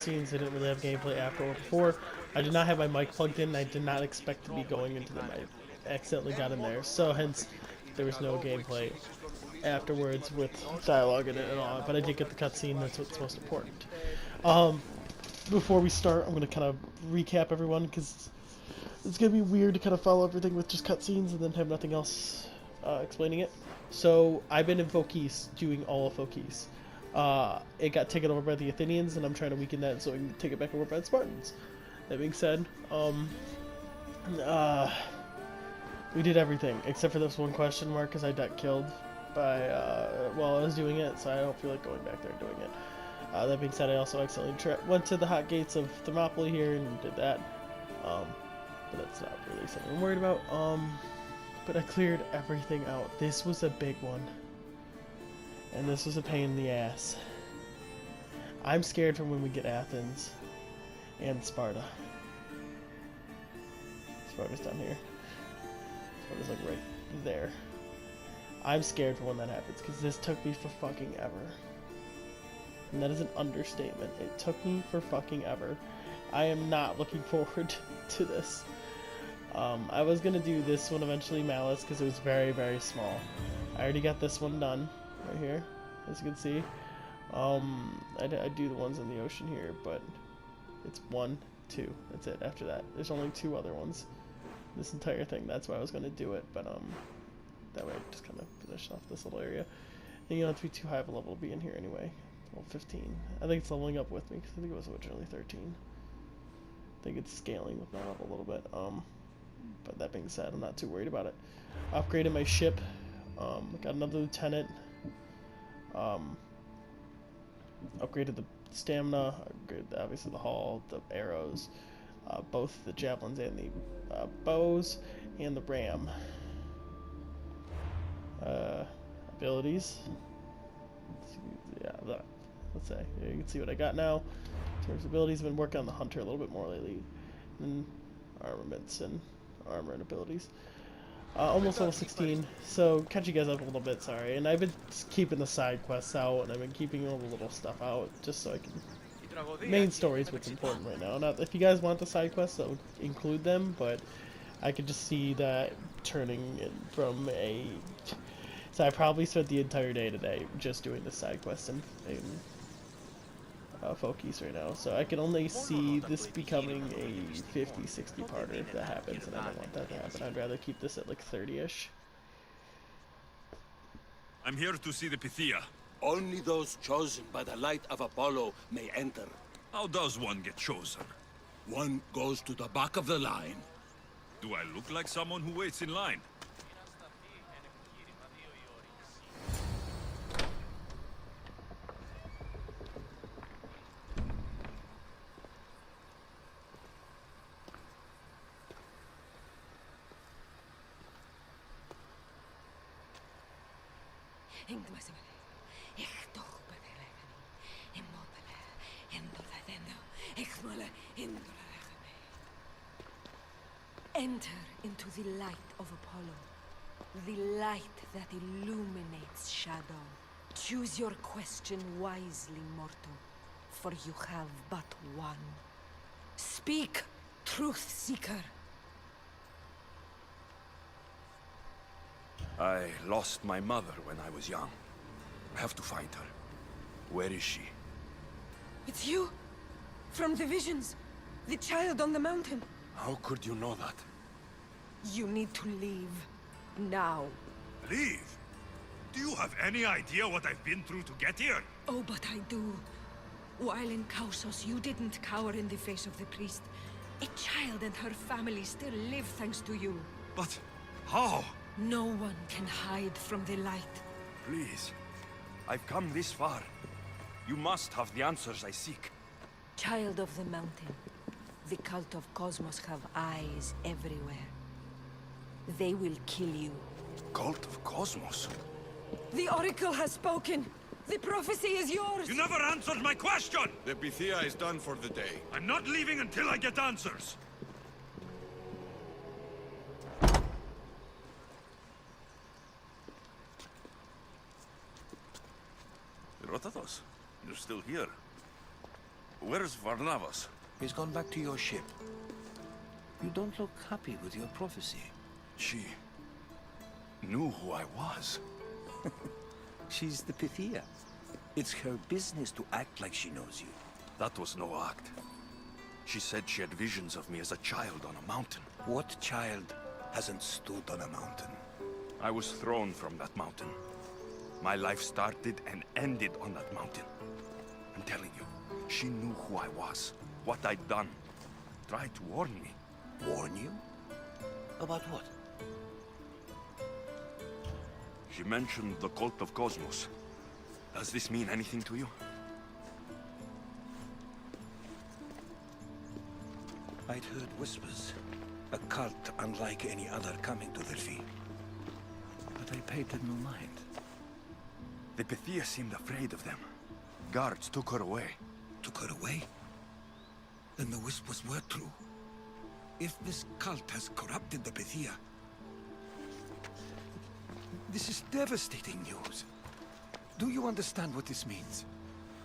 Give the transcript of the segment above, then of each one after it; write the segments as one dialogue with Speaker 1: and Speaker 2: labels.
Speaker 1: cutscenes. They didn't really have gameplay after or before. I did not have my mic plugged in. I did not expect to be going into them. I accidentally got in there, so hence there was no gameplay afterwards with dialogue in it and all. But I did get the cutscene. That's what's most important. Um, Before we start, I'm gonna kind of recap everyone because it's gonna be weird to kind of follow everything with just cutscenes and then have nothing else explaining it. So I've been in Fokis doing all of Fokis. It got taken over by the Athenians, and I'm trying to weaken that so I can take it back over by the Spartans. That being said, we did everything except for this one question mark because I got killed by while I was doing it, so I don't feel like going back there and doing it. That being said, I also accidentally went to the hot gates of Thermopylae here and did that. But that's not really something I'm worried about. But I cleared everything out. This was a big one. And this was a pain in the ass. I'm scared for when we get Athens and Sparta. Sparta's down here. Sparta's like right there. I'm scared for when that happens because this took me for fucking ever. And that is an understatement. It took me for fucking ever. I am not looking forward to this. I was gonna do this one eventually, Malice, because it was very, very small. I already got this one done right here, as you can see. I do the ones in the ocean here, but it's 1, 2. That's it. After that, there's only 2 other ones. This entire thing. That's why I was gonna do it, but that way I just kind of finish off this little area. And you don't have to be too high of a level to be in here anyway. Well, 15. I think it's leveling up with me because I think it was originally 13. I think it's scaling with my level a little bit. But that being said, I'm not too worried about it. Upgraded my ship. Got another lieutenant. Upgraded the stamina. Upgraded obviously the hull, the arrows, both the javelins and the bows, and the ram. Abilities. Yeah, let's say you can see what I got now. In terms of abilities, I've been working on the hunter a little bit more lately, and armaments and armor and abilities. Almost level 16, so catch you guys up a little bit, sorry. And I've been keeping the side quests out, and I've been keeping all the little stuff out, just so I can... Main story is what's important right now. Now, if you guys want the side quests, I would include them, but I could just see that turning it from a... So I probably spent the entire day today just doing the side quests and Fokis right now, so I can only see this becoming a 50-60 parter if that happens, and I don't want that to happen. I'd rather keep this at like 30-ish.
Speaker 2: I'm here to see the Pythia.
Speaker 3: Only those chosen by the light of Apollo may enter.
Speaker 2: How does one get chosen?
Speaker 3: One goes to the back of the line.
Speaker 2: Do I look like someone who waits in line?
Speaker 4: Enter into the light of Apollo, the light that illuminates shadow. Choose your question wisely, mortal, for you have but one. Speak, truth seeker.
Speaker 2: I lost my mother when I was young. I have to find her. Where is she?
Speaker 4: It's you? From the visions? The child on the mountain?
Speaker 2: How could you know that?
Speaker 4: You need to leave. Now.
Speaker 2: Leave? Do you have any idea what I've been through to get here?
Speaker 4: Oh, but I do. While in Kausos, you didn't cower in the face of the priest. A child and her family still live thanks to you.
Speaker 2: But how?
Speaker 4: No one can hide from the light.
Speaker 2: Please. I've come this far. You must have the answers I seek.
Speaker 4: Child of the mountain. The cult of Cosmos have eyes everywhere. They will kill you.
Speaker 2: Cult of Cosmos?
Speaker 4: The Oracle has spoken! The prophecy is yours!
Speaker 2: You never answered my question!
Speaker 5: The Pythia is done for the day.
Speaker 2: I'm not leaving until I get answers! Rotatos, you're still here. Where's Varnavas?
Speaker 6: He's gone back to your ship. You don't look happy with your prophecy.
Speaker 2: She knew who I was.
Speaker 6: She's the Pythia. It's her business to act like she knows you.
Speaker 2: That was no act. She said she had visions of me as a child on a mountain.
Speaker 6: What child hasn't stood on a mountain?
Speaker 2: I was thrown from that mountain. My life started and ended on that mountain. I'm telling you, she knew who I was, what I'd done. Tried to warn me.
Speaker 6: Warn you? About what?
Speaker 2: She mentioned the cult of Cosmos. Does this mean anything to you?
Speaker 6: I'd heard whispers. A cult unlike any other coming to Delphi. But I paid them no mind.
Speaker 2: The Pythia seemed afraid of them. Guards took her away.
Speaker 6: Took her away? Then the whispers were true. If this cult has corrupted the Pythia, this is devastating news. Do you understand what this means?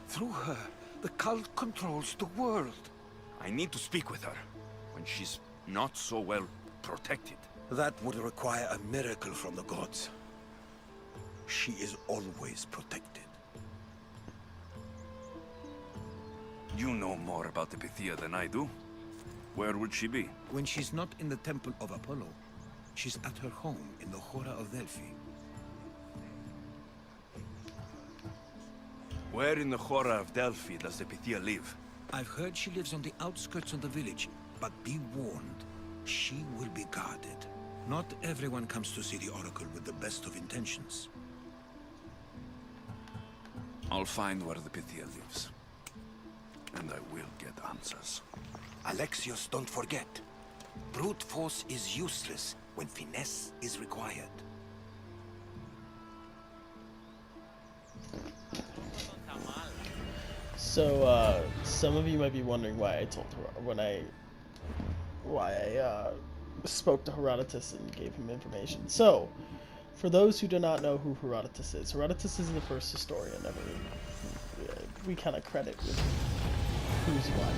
Speaker 6: Through her, the cult controls the world.
Speaker 2: I need to speak with her when she's not so well protected.
Speaker 6: That would require a miracle from the gods. She is always protected.
Speaker 2: You know more about the Pythia than I do. Where would she be?
Speaker 6: When she's not in the temple of Apollo, she's at her home in the Hora of Delphi.
Speaker 2: Where in the Hora of Delphi does the Pythia live?
Speaker 6: I've heard she lives on the outskirts of the village, but be warned, she will be guarded. Not everyone comes to see the Oracle with the best of intentions.
Speaker 2: I'll find where the Pythia lives. And I will get answers.
Speaker 6: Alexios, don't forget. Brute force is useless when finesse is required.
Speaker 1: So, some of you might be wondering why I told her why I spoke to Herodotus and gave him information. So, for those who do not know who Herodotus is the first historian ever. We kind of credit with who's what.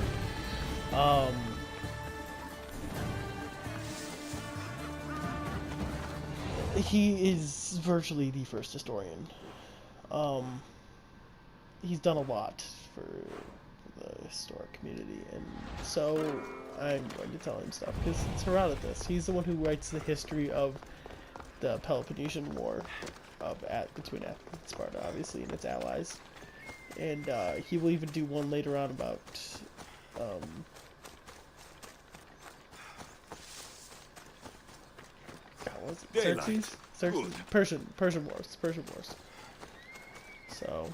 Speaker 1: He is virtually the first historian. He's done a lot for the historic community, and so I'm going to tell him stuff because it's Herodotus. He's the one who writes the history of the Peloponnesian War between Athens and Sparta, obviously, and its allies. And he will even do one later on about Xerxes? Persian Wars. So,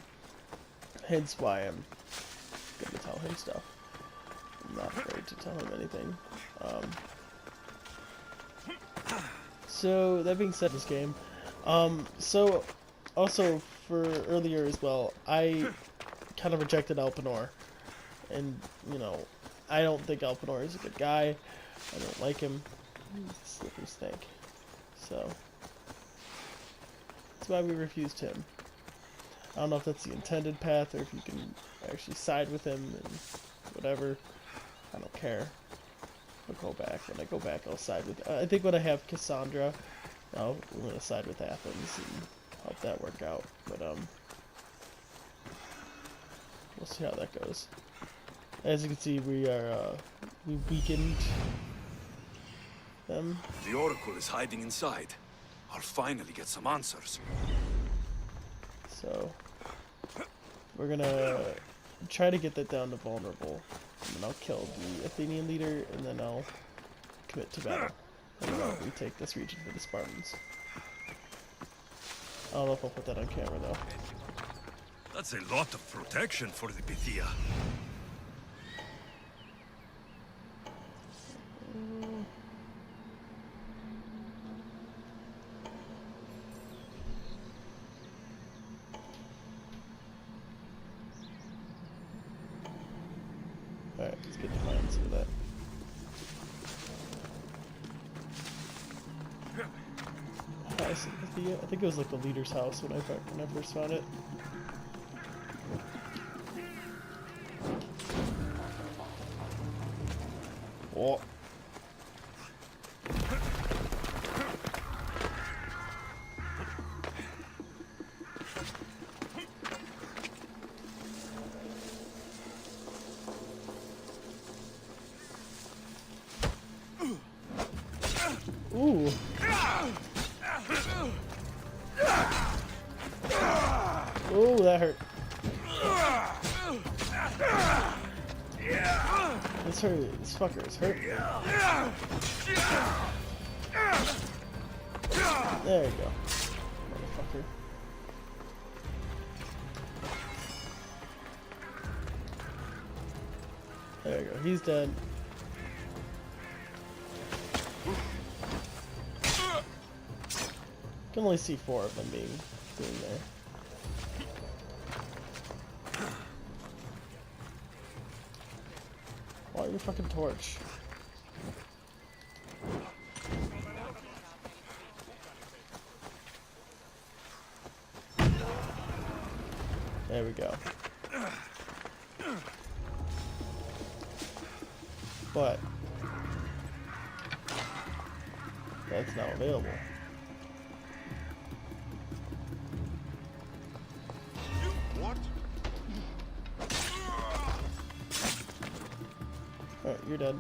Speaker 1: hence why I'm gonna tell him stuff. I'm not afraid to tell him anything. So that being said, this game. So also for earlier as well, I kind of rejected Elpenor, and I don't think Elpenor is a good guy. I don't like him. He's a slippery snake. So that's why we refused him. I don't know if that's the intended path or if you can actually side with him and whatever. I don't care. I'll go back. When I go back, I'll side with... I think when I have Cassandra, I'm going to side with Athens and help that work out. But, we'll see how that goes. As you can see, we weakened them.
Speaker 2: The Oracle is hiding inside. I'll finally get some answers.
Speaker 1: So, we're gonna try to get that down to vulnerable, and then I'll kill the Athenian leader, and then I'll commit to battle. And then I'll retake this region for the Spartans. I don't know if I'll put that on camera, though.
Speaker 2: That's a lot of protection for the Pythia.
Speaker 1: Alright, let's get the plans for that. I think it was like the leader's house when I first found it. Oh. Ooh. Ooh, that hurt. This hurt. This fucker is hurt. There you go. Motherfucker. There you go. He's dead. Can only see 4 of them being there. Why your fucking torch? There we go. But that's now available.
Speaker 5: What?
Speaker 1: Alright, you're dead.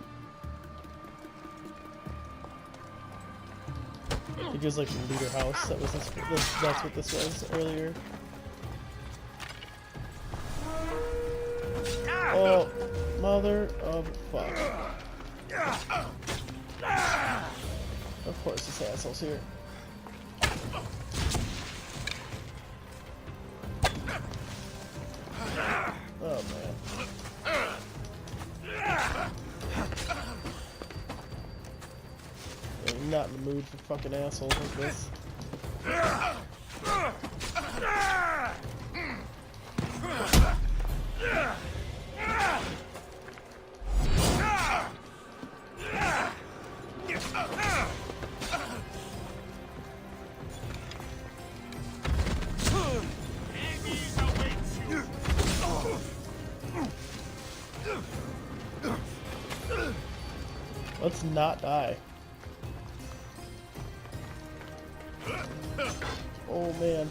Speaker 1: It goes like looter house. That was that's what this was earlier. Oh, mother of fuck. Of course this asshole's here. Oh man. I'm not in the mood for fucking assholes like this. Let's not die. Oh man.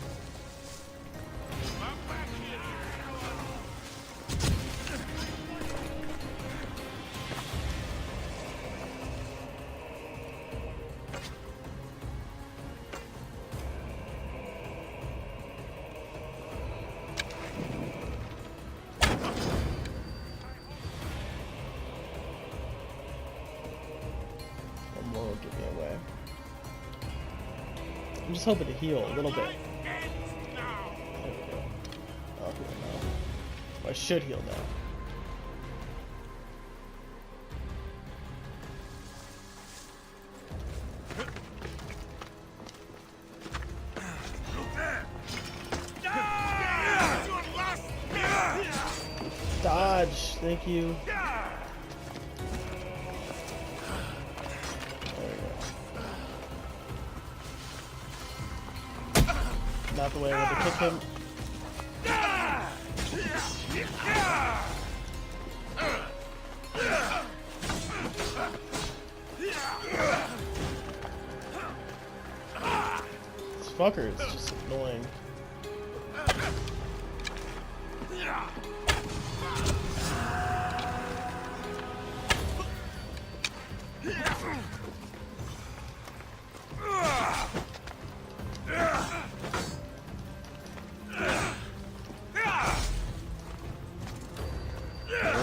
Speaker 1: One more will get me away. I'm just hoping to heal a little bit. There we go. I'll heal now. Well, I should heal now. Dodge! Thank you. Not the way I wanted to kick him. This fucker is just annoying.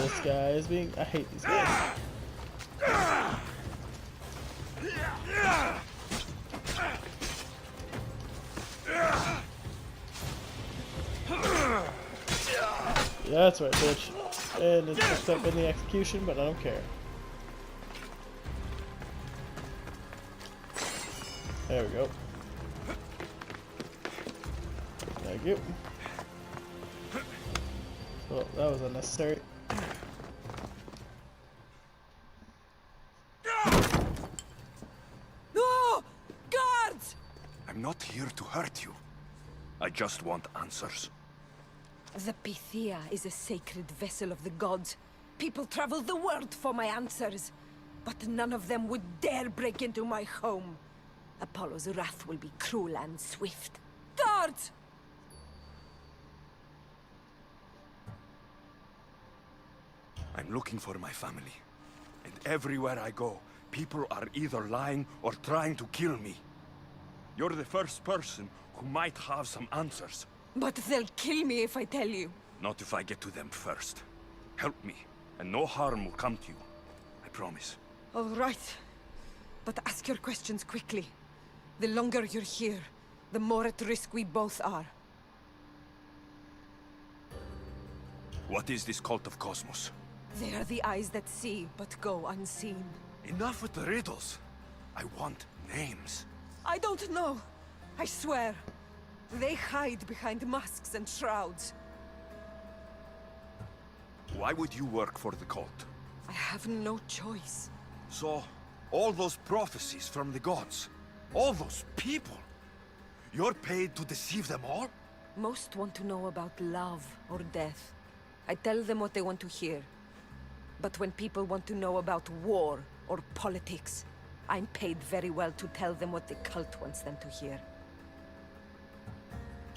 Speaker 1: This guy is being... I hate these guys. Yeah, that's right, bitch. And it's picked up in the execution, but I don't care. There we go. Thank you. Oh, that was unnecessary.
Speaker 4: No! Guards!
Speaker 2: I'm not here to hurt you. I just want answers.
Speaker 4: The Pythia is a sacred vessel of the gods. People travel the world for my answers. but none of them would dare break into my home. Apollo's wrath will be cruel and swift. Guards!
Speaker 2: I'm looking for my family. And everywhere I go, people are either lying or trying to kill me. You're the first person who might have some answers.
Speaker 4: But they'll kill me if I tell you.
Speaker 2: Not if I get to them first. Help me, and no harm will come to you. I promise.
Speaker 4: All right. But ask your questions quickly. The longer you're here, the more at risk we both are.
Speaker 2: What is this cult of Cosmos?
Speaker 4: They are the eyes that see, but go unseen.
Speaker 2: Enough with the riddles. I want names.
Speaker 4: I don't know. I swear. They hide behind masks and shrouds.
Speaker 2: Why would you work for the cult?
Speaker 4: I have no choice.
Speaker 2: So, all those prophecies from the gods, all those people, you're paid to deceive them all?
Speaker 4: Most want to know about love or death. I tell them what they want to hear. But when people want to know about war or politics, I'm paid very well to tell them what the cult wants them to hear.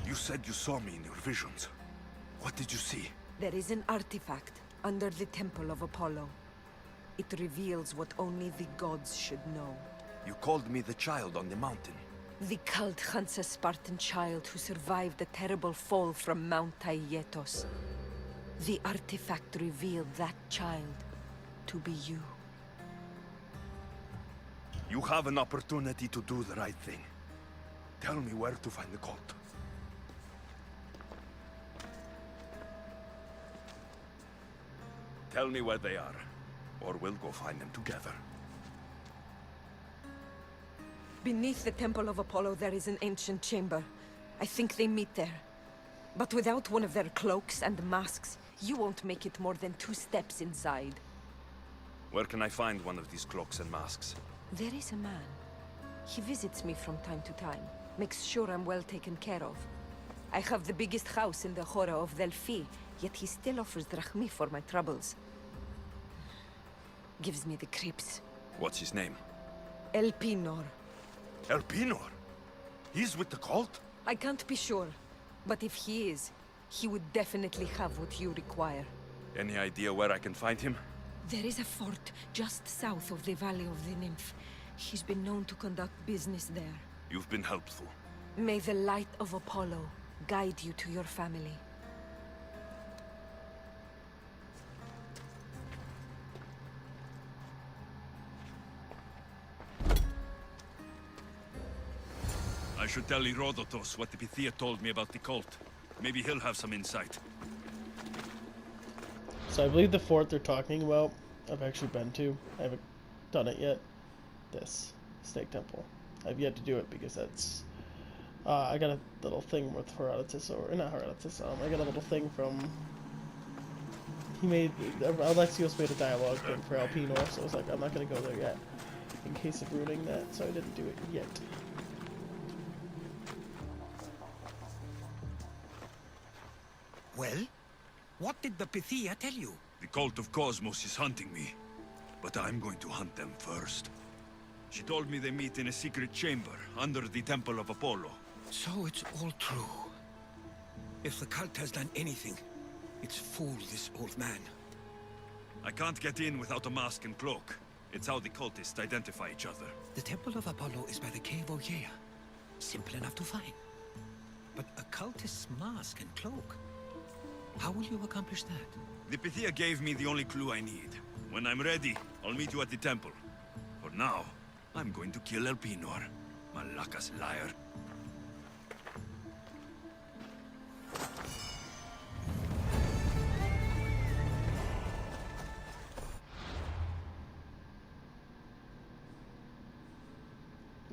Speaker 2: You said you saw me in your visions. What did you see?
Speaker 4: There is an artifact under the Temple of Apollo. It reveals what only the gods should know.
Speaker 2: You called me the child on the mountain.
Speaker 4: The cult hunts a Spartan child who survived a terrible fall from Mount Aietos. The artifact revealed that child to be you.
Speaker 2: You have an opportunity to do the right thing. Tell me where to find the cult. Tell me where they are, or we'll go find them together.
Speaker 4: Beneath the Temple of Apollo there is an ancient chamber. I think they meet there. But without one of their cloaks and masks, you won't make it more than 2 steps inside.
Speaker 2: Where can I find one of these cloaks and masks?
Speaker 4: There is a man. He visits me from time to time, makes sure I'm well taken care of. I have the biggest house in the Hora of Delphi, yet he still offers drachmi for my troubles. Gives me the creeps.
Speaker 2: What's his name?
Speaker 4: Elpinor.
Speaker 2: Elpinor? He's with the cult?
Speaker 4: I can't be sure, but if he is, he would definitely have what you require.
Speaker 2: Any idea where I can find him?
Speaker 4: There is a fort just south of the Valley of the Nymph. He's been known to conduct business there.
Speaker 2: You've been helpful.
Speaker 4: May the light of Apollo guide you to your family.
Speaker 2: I should tell Herodotus what the Pythia told me about the cult. Maybe he'll have some insight.
Speaker 1: So I believe the fort they're talking about, I've actually been to. I haven't done it yet. This Snake Temple. I've yet to do it because that's... I got a little thing with Herodotus, or not Herodotus, I got a little thing from... He made... Alexios made a dialogue thing for Elpinor, so I was like, I'm not going to go there yet. In case of ruining that, so I didn't do it yet.
Speaker 6: Well, what did the Pythia tell you?
Speaker 2: The cult of Cosmos is hunting me, but I'm going to hunt them first. She told me they meet in a secret chamber under the Temple of Apollo.
Speaker 6: So it's all true. If the cult has done anything, it's fooled this old man.
Speaker 2: I can't get in without a mask and cloak. It's how the cultists identify each other.
Speaker 6: The Temple of Apollo is by the Cave Ogyea. Simple enough to find. But a cultist's mask and cloak? How will you accomplish that?
Speaker 2: The Pythia gave me the only clue I need. When I'm ready, I'll meet you at the temple. For now, I'm going to kill Elpinor. Malaka's liar.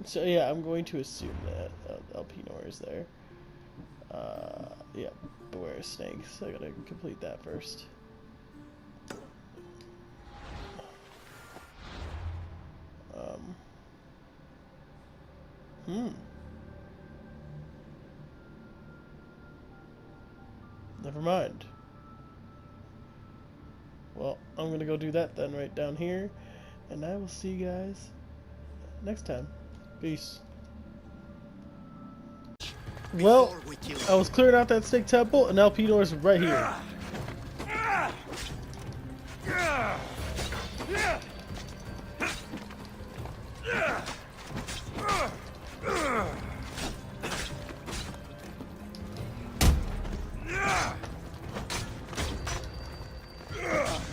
Speaker 1: So yeah, I'm going to assume that Elpinor is there. Yeah, beware snakes. So I gotta complete that first. Never mind. Well, I'm gonna go do that then, right down here. And I will see you guys next time. Peace. Well, I was clearing out that snake temple, and now Pinor's right here.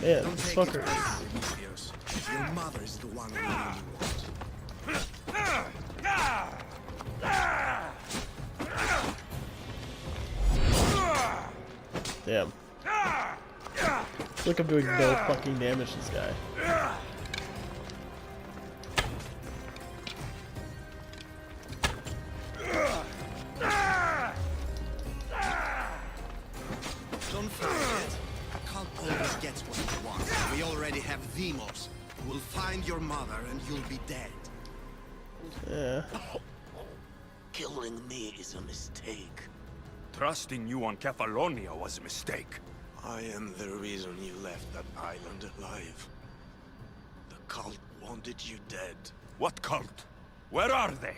Speaker 1: Man, this fucker is...
Speaker 6: Your mother is the one who really
Speaker 1: Damn. Look, I'm doing no fucking damage to this guy.
Speaker 6: Don't forget, a cult always gets what it wants. We already have Demos. We'll find your mother and you'll be dead.
Speaker 1: Yeah.
Speaker 3: Killing me is a mistake.
Speaker 2: Trusting you on Kefalonia was a mistake.
Speaker 3: I am the reason you left that island alive. The cult wanted you dead.
Speaker 2: What cult? Where are they?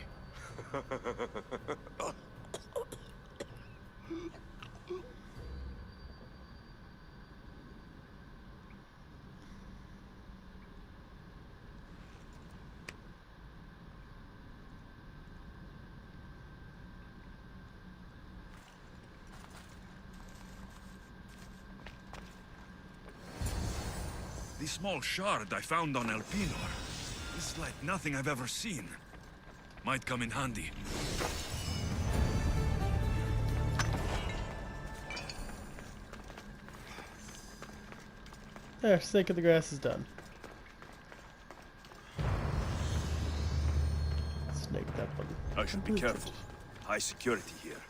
Speaker 2: The small shard I found on El Pinor is like nothing I've ever seen. Might come in handy.
Speaker 1: There, snake in the grass is done. Snake that one.
Speaker 2: I should be careful. High security here.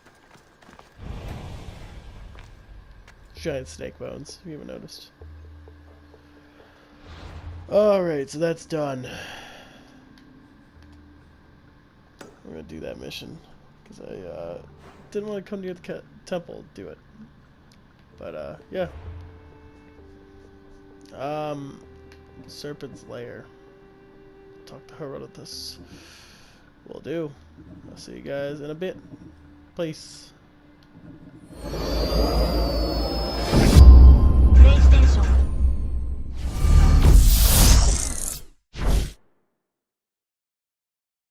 Speaker 1: Giant snake bones, if you haven't noticed. Alright, so that's done. We're gonna do that mission. Because I didn't want to come near the temple and do it. But, yeah. Serpent's Lair. Talk to Herodotus. Will do. I'll see you guys in a bit. Peace.